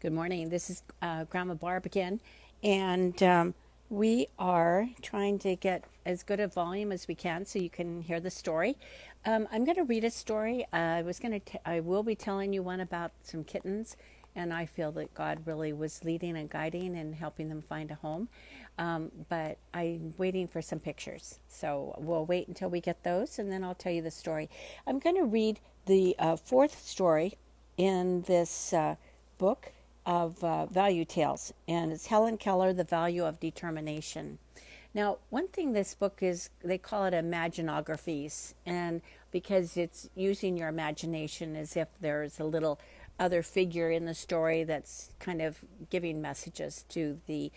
Good morning. This is Grandma Barb again, and we are trying to get as good a volume as we can so you can hear the story. I'm going to read a story. I will be telling you one about some kittens, and I feel that God really was leading and guiding and helping them find a home. But I'm waiting for some pictures, so we'll wait until we get those, and then I'll tell you the story. I'm going to read the fourth story in this book of value tales, and it's Helen Keller, The Value of Determination. Now, one thing this book is, they call it imaginographies, and because it's using your imagination as if there's a little other figure in the story that's kind of giving messages to the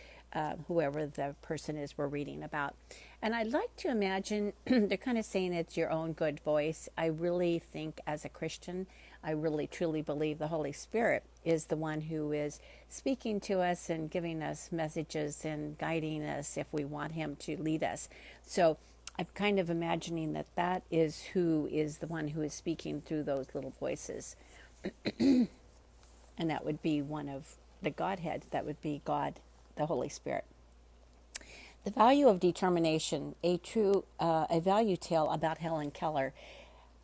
whoever the person is we're reading about. And I like to imagine they're kind of saying it's your own good voice. I really think as a Christian, I really truly believe the Holy Spirit is the one who is speaking to us and giving us messages and guiding us if we want him to lead us. So I'm kind of imagining that that is who is the one who is speaking through those little voices. And that would be one of the Godhead. That would be God, the Holy Spirit. The Value of Determination, a value tale about Helen Keller.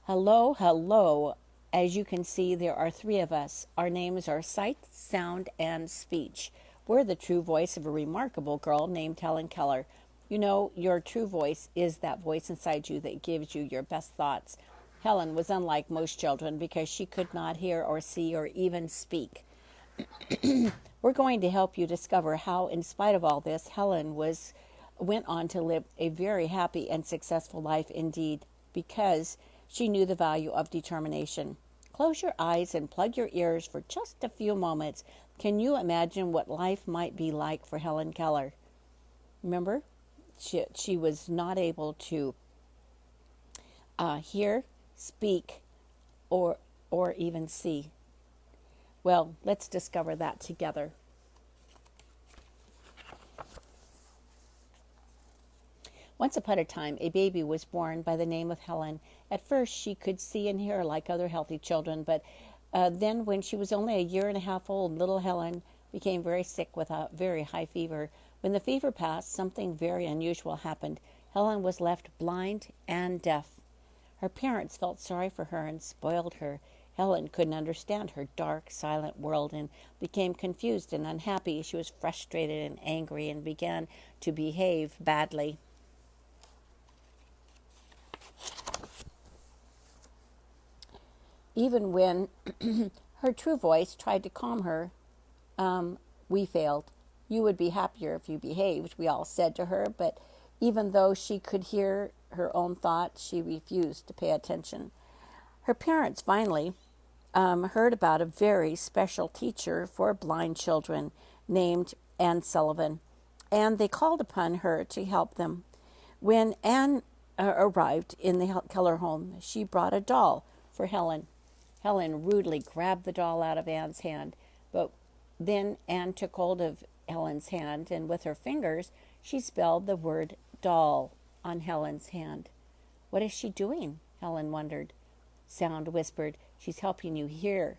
Hello, hello. As you can see, there are three of us. Our names are Sight, Sound, and Speech. We're the true voice of a remarkable girl named Helen Keller. You know, your true voice is that voice inside you that gives you your best thoughts. Helen was unlike most children because she could not hear or see or even speak. We're going to help you discover how, in spite of all this, Helen went on to live a very happy and successful life indeed, because she knew the value of determination. Close your eyes and plug your ears for just a few moments. Can you imagine what life might be like for Helen Keller? Remember, she was not able to hear, speak, or even see. Well, let's discover that together. Once upon a time, a baby was born by the name of Helen. At first, she could see and hear like other healthy children, but then when she was only a year and a half old, little Helen became very sick with a very high fever. When the fever passed, something very unusual happened. Helen was left blind and deaf. Her parents felt sorry for her and spoiled her. Helen couldn't understand her dark, silent world and became confused and unhappy. She was frustrated and angry and began to behave badly. Even when her true voice tried to calm her, we failed. You would be happier if you behaved, we all said to her, but even though she could hear her own thoughts, she refused to pay attention. Her parents finally heard about a very special teacher for blind children named Anne Sullivan, and they called upon her to help them. When Anne arrived in the Keller home, she brought a doll for Helen. Helen rudely grabbed the doll out of Anne's hand, but then Anne took hold of Helen's hand, and with her fingers, she spelled the word doll on Helen's hand. What is she doing? Helen wondered. Sound whispered, she's helping you hear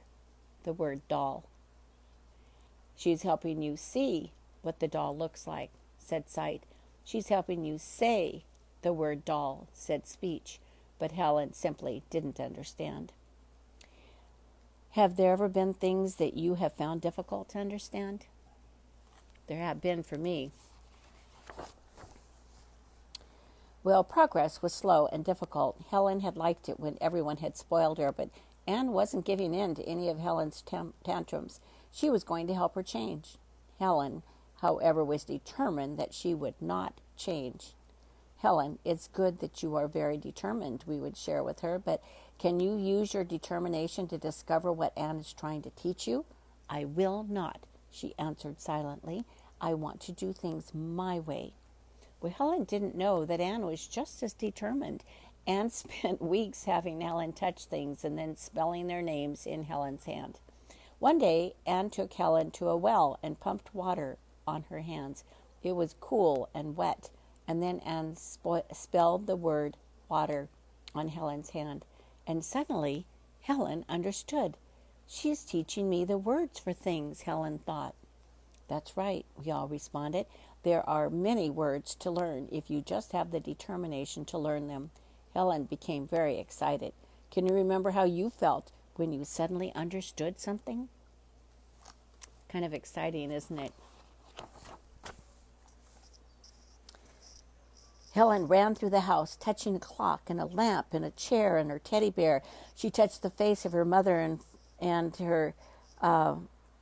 the word doll. She's helping you see what the doll looks like, said Sight. She's helping you say the word doll, said Speech, but Helen simply didn't understand. Have there ever been things that you have found difficult to understand? There have been for me. Well, progress was slow and difficult. Helen had liked it when everyone had spoiled her, but Anne wasn't giving in to any of Helen's tantrums. She was going to help her change. Helen, however, was determined that she would not change. Helen, it's good that you are very determined, we would share with her, but can you use your determination to discover what Anne is trying to teach you? I will not, she answered silently. I want to do things my way. Well, Helen didn't know that Anne was just as determined. Anne spent weeks having Helen touch things and then spelling their names in Helen's hand. One day, Anne took Helen to a well and pumped water on her hands. It was cool and wet, and then Anne spelled the word water on Helen's hand. And suddenly, Helen understood. She's teaching me the words for things, Helen thought. That's right, we all responded. There are many words to learn if you just have the determination to learn them. Helen became very excited. Can you remember how you felt when you suddenly understood something? Kind of exciting, isn't it? Helen ran through the house, touching a clock and a lamp and a chair and her teddy bear. She touched the face of her mother and her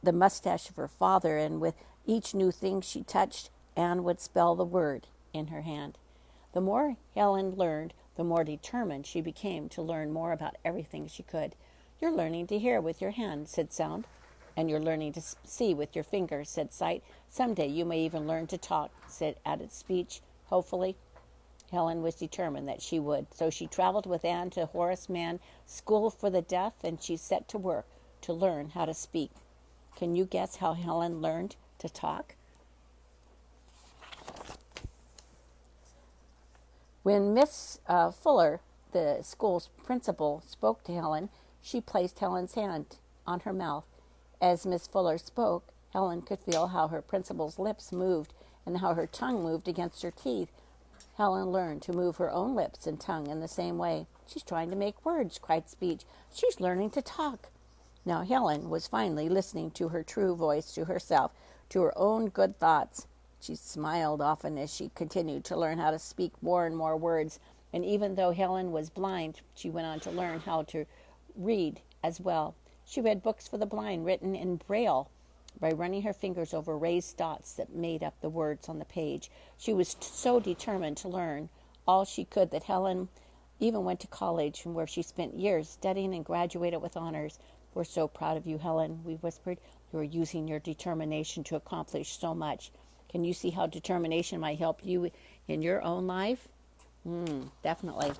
the mustache of her father, and with each new thing she touched, Anne would spell the word in her hand. The more Helen learned, the more determined she became to learn more about everything she could. You're learning to hear with your hand, said Sound, and you're learning to see with your fingers, said Sight. Someday you may even learn to talk, added Speech, hopefully. Helen was determined that she would, so she traveled with Anne to Horace Mann School for the Deaf, and she set to work to learn how to speak. Can you guess how Helen learned to talk? When Miss Fuller, the school's principal, spoke to Helen, she placed Helen's hand on her mouth. As Miss Fuller spoke, Helen could feel how her principal's lips moved and how her tongue moved against her teeth. Helen learned to move her own lips and tongue in the same way. She's trying to make words, cried Speech. She's learning to talk. Now Helen was finally listening to her true voice, to herself, to her own good thoughts. She smiled often as she continued to learn how to speak more and more words, and even though Helen was blind, she went on to learn how to read as well. She read books for the blind written in Braille by running her fingers over raised dots that made up the words on the page. She was so determined to learn all she could that Helen even went to college, where she spent years studying and graduated with honors. We're so proud of you, Helen, we whispered. You are using your determination to accomplish so much. Can you see how determination might help you in your own life? Definitely.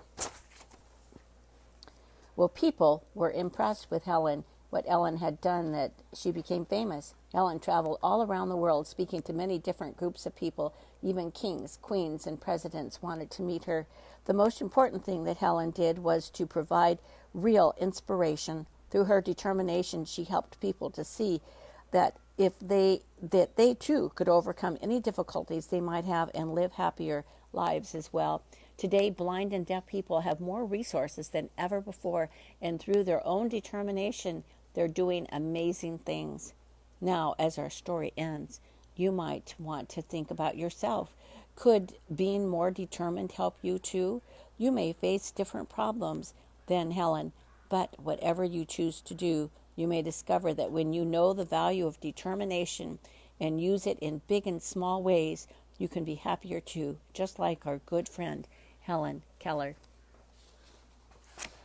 Well, people were impressed with Helen, what Ellen had done, that she became famous. Helen traveled all around the world, speaking to many different groups of people. Even kings, queens, and presidents wanted to meet her. The most important thing that Helen did was to provide real inspiration. Through her determination, she helped people to see that they too could overcome any difficulties they might have and live happier lives as well. Today, blind and deaf people have more resources than ever before, and through their own determination, they're doing amazing things. Now, as our story ends, you might want to think about yourself. Could being more determined help you too? You may face different problems than Helen, but whatever you choose to do, you may discover that when you know the value of determination and use it in big and small ways, you can be happier too, just like our good friend Helen Keller.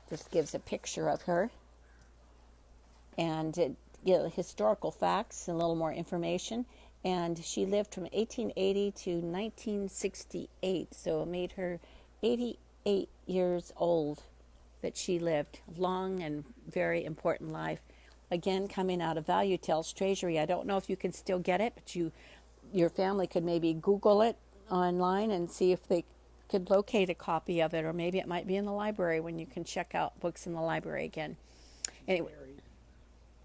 This gives a picture of her, and it gives historical facts and a little more information. And she lived from 1880 to 1968, so it made her 88 years old that she lived. Long and very important life. Again, coming out of Value Tales Treasury. I don't know if you can still get it, but your family could maybe Google it online and see if they could locate a copy of it, or maybe it might be in the library when you can check out books in the library again. Anyway.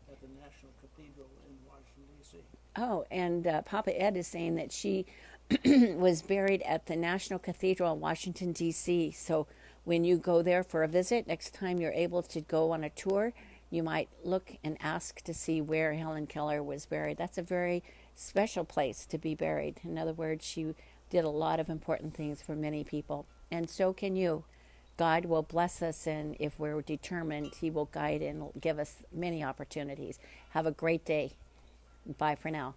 At the National Cathedral in Washington, D.C. Oh, and Papa Ed is saying that she was buried at the National Cathedral in Washington, D.C. So when you go there for a visit, next time you're able to go on a tour, you might look and ask to see where Helen Keller was buried. That's a very special place to be buried. In other words, she did a lot of important things for many people. And so can you. God will bless us, and if we're determined, He will guide and give us many opportunities. Have a great day. Bye for now.